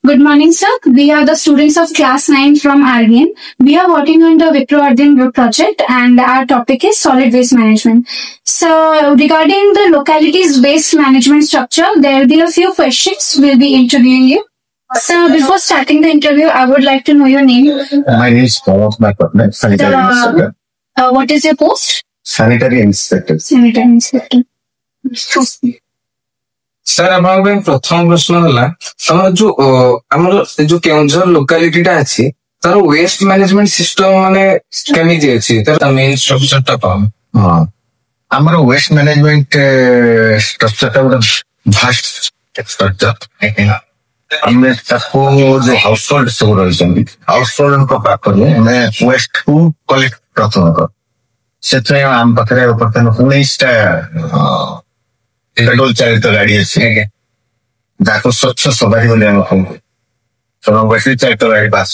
Good morning, sir. We are the students of class 9 from Aryan. We are working on the Wipro Aryan Group project and our topic is solid waste management. So regarding the localities waste management structure, there will be a few questions. We'll be interviewing you. So before starting the interview, I would like to know your name. My name is Pawan Patnaik, Sanitary Inspector. What is your post? Sanitary Inspector. Sanitary Inspector. Sir আমার প্রথম প্রশ্ন হলা আমার जो Keonjhar locality टा अछि तार waste management system माने केमिति अछि तार मेन स्ट्रक्चर टा पाम हां हमर वेस्ट मैनेजमेंट स्ट्रक्चर टा बड़ा भास्ट स्ट्रक्चर हमने सबको जो हाउस होल्ड सब रहछन हाउस होल्ड को पाकर में वेस्ट को कलेक्ट करतो सेते हम पकरे ऊपर 19 टा पेट्रोल चालित गाड़ी अच्छी जाको स्वच्छ सवारी बोले हम वैसे चालित गाड़ी बात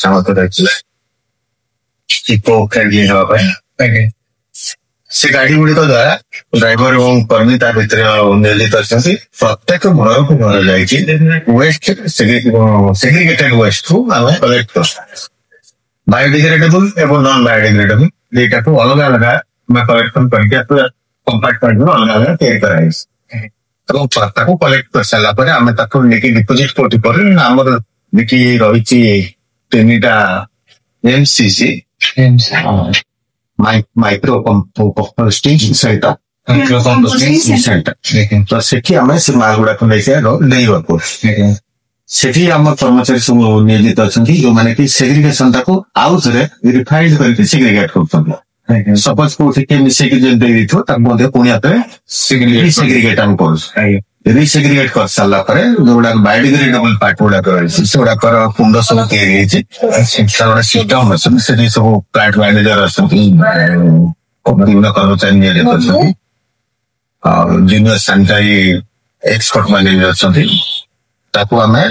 इको कैरियर हवा पाए से गाड़ी गुड़ी को द्वारा ड्राइवर एवं कर्मी तार भीतर नियोजित अच्छी प्रत्येक घर को घर जाइए वेस्ट सेग्रीगेटेड वेस्ट को हमें कलेक्ट कर बायोडिग्रेडेबल एवं नॉन बायोडिग्रेडेबल दुईटा को अलग अलग मैं कलेक्शन करके कंपार्टमेंट में अलग अलग तैयारी कराई এবং তাକୁ କଲେକ୍ଟ କରିସାରିଲା ପରେ ଆମେ ତାକୁ ନେଇକି ଡିପୋଜିଟ୍ କୋଉଠି କରୁ ଆମର ଯେକି ରହିଛି ତିନିଟା ଏମସିସି ମାଇକ୍ରୋ କମ୍ପୋଷ୍ଟିଂ ସେଣ୍ଟର ତ ସେଠି ଆମେ ସେ ମାଲ ଗୁଡାକୁ ନେଇବାକୁ ସେଠି ଆମ କର୍ମଚାରୀ ସବୁ ନିୟୋଜିତ ଅଛନ୍ତି ଯୋଉମାନେ କି ସେଗ୍ରିଗେସନ ଟାକୁ ଆଉ ଥରେ ରିଫାଇଣ୍ଡ କରିକି ସେଗ୍ରିଗେଟ କରୁଛନ୍ତି सपोज कोठे मिसेकी जे देइथो त मध्ये पुणी आते सेग्रीगेट हम करू रिसेग्रीगेट कर साला परे जोडा बायोडिग्रेडेबल पार्ट गुडा करछि सेडा कर कुंड सब तयारी छि सेडा सिस्टम अछि सेडी सब प्लांट मैनेजर अछि विभिन्न कर्मचारी नियजित अछि और जूनियर सैनिटरी एक्सपर्ट मैनेजर अछि ताको हमें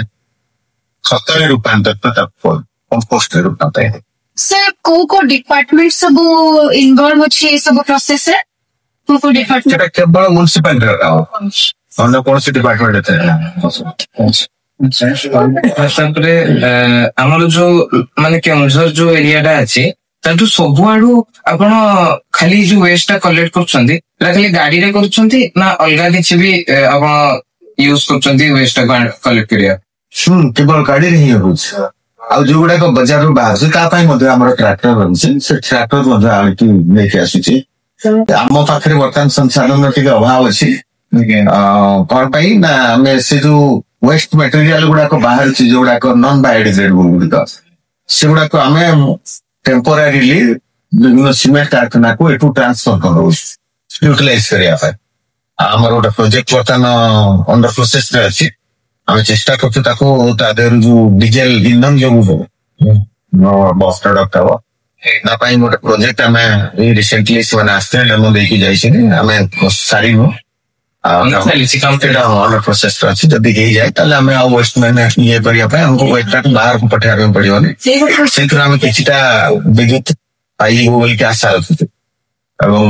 खतरे रूपांतरित ताको कंपोस्ट रूपांतरित सर को डिपार्टमेंट सब इन्वॉल्व अछि सब प्रोसेस है को डिपार्टमेंट सेटा केवल म्युनिसिपालिटी राव अन्य कोन से डिपार्टमेंट है तापरे हमर जो माने केउंझर जो एरिया टा अछि ताटु सबुआडू आपण खाली जो वेस्ट टा कलेक्ट करछंती खाली गाड़ी रे करछंती ना अलगा किछि भी आपण यूज करछंती वेस्ट टा कलेक्ट करिया केवल गाड़ी रे ही होछ ଆଉ ଯୋଉଗୁଡାକ ବଜାରରୁ ବାହାରୁଛି ତା ପାଇଁ ମଧ୍ୟ ଆମର ଟ୍ରାକ୍ଟର ରହିଛି ସେ ଟ୍ରାକ୍ଟର ମଧ୍ୟ ଆଣିକି ନେଇକି ଆସୁଛି ଆମ ପାଖରେ ବର୍ତ୍ତମାନ ସଂସାଧନ ଟିକେ ଅଭାବ ଅଛି କଣ ପାଇଁ ନା ଆମେ ସେ ଯୋଉ ୱେଷ୍ଟ ମେଟେରିଆଲ ଗୁଡାକ ବାହାରୁଛି ଯୋଉଗୁଡାକ ନନ୍ ବାୟୋଡିଗ୍ରେଡେବଲ ଗୁଡିକ ସେଗୁଡାକ ଆମେ ଟେମ୍ପୋରାରିଲି ବିଭିନ୍ନ ସିମେଣ୍ଟ କାରଖାନାକୁ ଏଠୁ ଟ୍ରାନ୍ସଫର କରିଦଉଛୁ ୟୁଟିଲାଇଜ କରିବା ପାଇଁ ଆମର ଗୋଟେ ପ୍ରୋଜେକ୍ଟ ବର୍ତ୍ତମାନ ଅଣ୍ଡର ପ୍ରୋସେସରେ ଅଛି ଆମେ ଚେଷ୍ଟା କରୁଛୁ ତାକୁ ତା ଦେହରୁ ଯୋଉ ଡିଜେଲ ଇନ୍ଧନ ଯୋଉ ବସ୍ ପ୍ରଡକ୍ଟ ହବ ତା ପାଇଁ ଗୋଟେ ପ୍ରୋଜେକ୍ଟ ଆମେ ରିସେଣ୍ଟଲି ସେମାନେ ଆସିଥିଲେ ଡେମୋ ଦେଇକି ଯାଇଛନ୍ତି ଆମେ ସାରିବୁ ଅଣ୍ଡର ପ୍ରୋସେସ ଅଛି ଯଦି ହେଇଯାଏ ତାହେଲେ ଆମେ ଆଉ ୱେଷ୍ଟ ମାନେ ଇଏ କରିବା ପାଇଁ ଆମକୁ ୱେଷ୍ଟଟାକୁ ବାହାରକୁ ପଠେଇବା ପାଇଁ ପଡିବନି ସେଇଥିରୁ ଆମେ କିଛିଟା ବିଦ୍ୟୁତ ପାଇବୁ ବୋଲିକି ଆଶା ରଖୁଛୁ ଏବଂ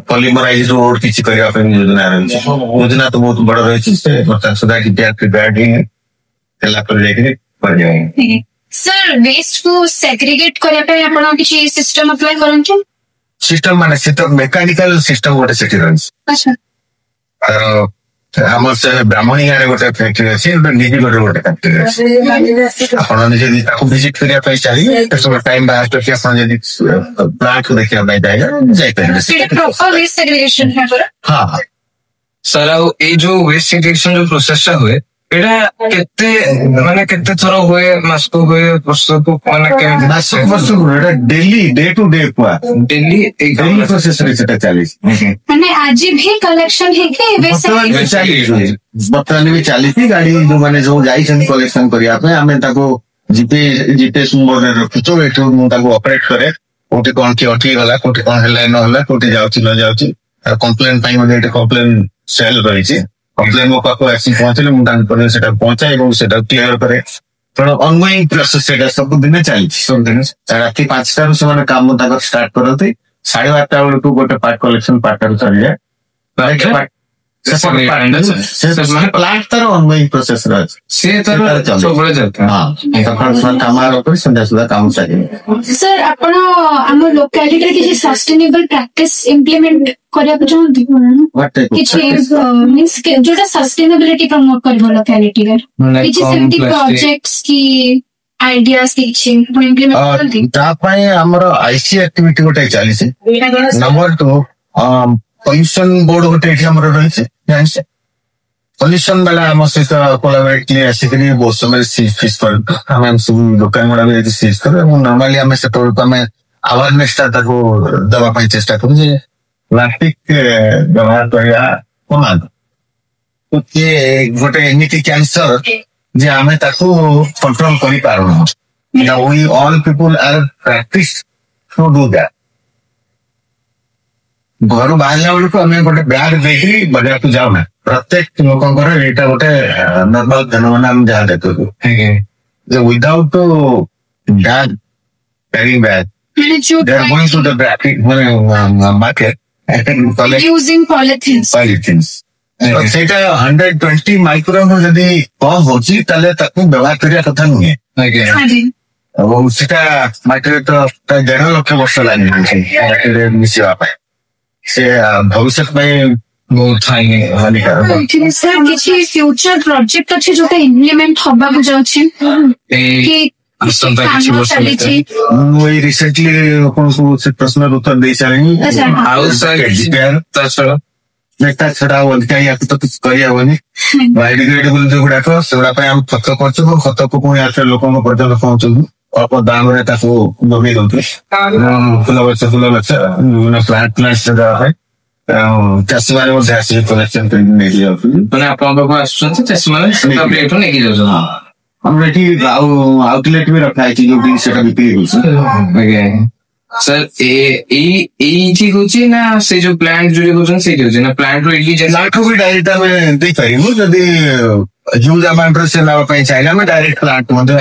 ପଲିମରାଇଜ ରୋଡ କିଛି କରିବା ପାଇଁ ଯୋଜନା ରହିଛି ଯୋଜନା ତ ବହୁତ ବଡ ରହିଛି ସେ ବର୍ତ୍ତମାନ ସୁଦ୍ଧା ହେଲା ପରେ ଯାଇକି କରାଯାଏ सर वेस्ट को सेग्रीगेट करया पे आपण किछि सिस्टम अप्लाई करंछु सिस्टम माने से तो मेकानिकल सिस्टम गोटे सेठी रहन्छ अच्छा हमर से ब्राह्मणिया रे गोटे फैक्ट्री अछि निजी गोटे फैक्ट्री अछि आपण जे ताको विजिट करिया पे चाहिए तो सब टाइम बाहर तो कि आपण जे प्लांट को देखिया पे जाय पे प्रॉपर वेस्ट सेग्रीगेशन है हां सर ए जो वेस्ट सेग्रीगेशन जो प्रोसेस हुए एटा केते माने केते थरो होए मासको होए वर्षको माने के मासको वर्षको एटा डेली डे टू डे पुआ डेली प्रोसेस रे सेटा चाली माने आज भी कलेक्शन है के वेस्ट बर्तमान भी चाली थी गाड़ी जो माने जो जाई छन कलेक्शन करिया पे हमें ताको जीपीएस मोड रे रखतो एठो मु ताको ऑपरेट करे कोठी कोन की अठी गला कोठी कोन हला न हला कोठी जाउची न जाउची कंप्लेन पाई मध्ये एटा कंप्लेन सेल रही छी कंप्लेन मो पाको एक्शन पहुंचले मु तान पर सेटा पहुंचाए एवं सेटा क्लियर करे पण ऑनगोइंग प्रोसेस सेटा सब दिन चली सब दिन राति 5टा रु से काम ताको स्टार्ट करते 8:30 बेलू गोटे पार्ट कलेक्शन पार्ट चली जाए ପ୍ଲାଣ୍ଟ ତାର ଅନଗୋଇଂ ପ୍ରୋସେସ ରେ ଅଛି, ସେ ତାର ସବୁବେଳେ ଚାଲିଥାଏ। ହଁ ସକାଳ କାମ ଆରମ୍ଭ କରି ସନ୍ଧ୍ୟା ସୁଦ୍ଧା କାମ ଚାଲିବ। ସାର୍ ଆପଣ ଆମ ଲୋକାଲିଟିରେ କିଛି ସଷ୍ଟେନେବଲ ପ୍ରାକ୍ଟିସ ଇମ୍ପ୍ଲିମେଣ୍ଟ କରିବାକୁ ଚାହାନ୍ତି? କିଛି ମିନ୍ସ ଯୋଉଟା ସଷ୍ଟେନେବିଲିଟି ପ୍ରମୋଟ କରିବ ଲୋକାଲିଟିରେ, କିଛି ସେମିତି ପ୍ରୋଜେକ୍ଟସ୍ କି ଆଇଡିଆସ୍ କିଛି ଇମ୍ପ୍ଲିମେଣ୍ଟ କରନ୍ତି? ତା ପାଇଁ ଆମର ଆଇସି ଆକ୍ଟିଭିଟି ଗୋଟେ ଚାଲିଛି। ନମ୍ବର 2 ପଲ୍ୟୁସନ ବୋର୍ଡ ଗୋଟେ ଏଠି ଆମର ରହିଛି, ଜାଣିଛେ ପଲ୍ୟୁସନ ବାଲା ଆମ ସହିତ କୋଲାବରେଟଲି ଆସିକିରି ବହୁତ ସମୟ ଫିସ୍ କରୁ, ଆମେ ସବୁ ଦୋକାନ ଗୁଡା ବି ଏଠି ସିଜ୍ କରୁ ଏବଂ ନର୍ମାଲି ଆମେ ସେତେବେଳକୁ ଆମେ ଆୱାରନେସ୍ ଟା ତାକୁ ଦେବା ପାଇଁ ଚେଷ୍ଟା କରୁ ଯେ ପ୍ଲାଷ୍ଟିକ ବ୍ୟବହାର କରିବା କମାନ୍ତୁ। ଗୋଟେ ଏମିତି କ୍ୟାନ୍ସର ଯେ ଆମେ ତାକୁ କଣ୍ଟ୍ରୋଲ କରିପାରୁନୁ। We all people are practiced to do that. ଘରୁ ବାହାରିଲା ବେଳକୁ ଆମେ ଗୋଟେ ବ୍ୟାଗ ଦେଇକି ବଜାରକୁ ଯାଉନା, ପ୍ରତ୍ୟେକ ଲୋକଙ୍କର ଏଇଟା ଗୋଟେ ନର୍ମାଲ ଫେନୋମେନା ଆମେ ଯାହା ଦେଖୁଛୁ ଯେ without bag caring bag they are going to the market using polythenes। ସେଇଟା 120 ମାଇକ୍ରୋନ ଯଦି କମ ହଉଛି ତାହେଲେ ତାକୁ ବ୍ୟବହାର କରିବା କଥା ନୁହେଁ। ଆଉ ସେଟା ମାଟିରେ ତ 1.5 ଲକ୍ଷ ବର୍ଷ ଲାଗିବ ମାଟିରେ ମିଶିବା ପାଇଁ, ସେ ଭବିଷ୍ୟତ ପାଇଁ ବହୁତ ହାନିକାରକ। ସାର୍ କିଛି ଫ୍ୟୁଚର ପ୍ରୋଜେକ୍ଟ ଅଛି ଯୋଉଟା ଇମ୍ପ୍ଲିମେଣ୍ଟ ହବାକୁ ଯାଉଛି ଚାଲିଛି? ମୁଁ ଏଇ ରିସେଣ୍ଟଲି ଆପଣଙ୍କୁ ସେ ପ୍ରଶ୍ନର ଉତ୍ତର ଦେଇ ସାରିନି। ଆଉ ତା ଛଡା ଆଉ ଅଧିକା ୟାକୁ ତ କିଛି କରିହବନି। ବାୟୋଡିଗ୍ରେଡେବଲ ଯୋଉଗୁଡାକ ସେଗୁଡା ପାଇଁ ଆମେ ଖତ କରୁଛୁ, ଖତକୁ ପୁଣି ଆସ ଲୋକଙ୍କ ପର୍ଯ୍ୟନ୍ତ ପହଞ୍ଚୁଛୁ, ଅଳ୍ପ ଦାମରେ ତାକୁ ଯୋଗେଇ ଦଉଛୁ। ଫୁଲ ଗଛ ବିଭିନ୍ନ ପ୍ଲାଣ୍ଟ ଦେବା ପାଇଁ ଚାଷୀ ମାନେ ମଧ୍ୟ ଆସିକି କଲେକ୍ସନ କରିକି ନେଇକି ଯାଉଛନ୍ତି। ମାନେ ଆପଣଙ୍କ ପାଖକୁ ଆସୁଛନ୍ତି ଚାଷୀ ମାନେ ନେଇକି ଯାଉଛନ୍ତି? ଆମର ଏଠି ଆଉ ଆଉଟଲେଟ ବି ରଖା ହେଇଛି ଯୋଉଠି ସେଟା ବିକ୍ରି ହଉଛି। ସାର୍ ଏଇଠି ହଉଛି ନା ସେ ଯୋଉ ପ୍ଲାଣ୍ଟ ଯୋଉ କହୁଛନ୍ତି ସେଇଠି ହଉଛି ନା ପ୍ଲାଣ୍ଟ ରୁ ପ୍ଲାଣ୍ଟରୁ ବି ଡାଇରେକ୍ଟ ଆମେ ଦେଇପାରିବୁ, ଯଦି ହ୍ୟୁଜ ଆମାଉଣ୍ଟର ସେ ନେବା ପାଇଁ ଚାହିଁଲେ ଆମେ ଡାଇରେକ୍ଟ ପ୍ଲାଣ୍ଟ ମଧ୍ୟ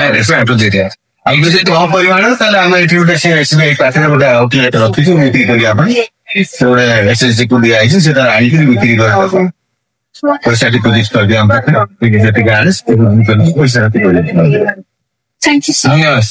ଦେଇଦିଆ। ଆଉ ଯଦି କମ ପରିମାଣ ତାହେଲେ ଆମେ ଏଠି ଗୋଟେ SBI ପାଖରେ ଗୋଟେ ଆଉଟଲେଟ ରଖିଛୁ ବିକ୍ରି କରିବା ପାଇଁ, ସେ ଗୋଟେ SSG କୁ ଦିଆହେଇଛି, ସେଟା ଆଣିକି ବିକ୍ରି କରିବା ପଇସା ଡିପୋଜିଟ୍ କରିଦିଅ ଆମ ପାଖରେ, ଯେତିକି ଆଣେ ପଇସା Thank you, sir. ଧନ୍ୟବାଦ।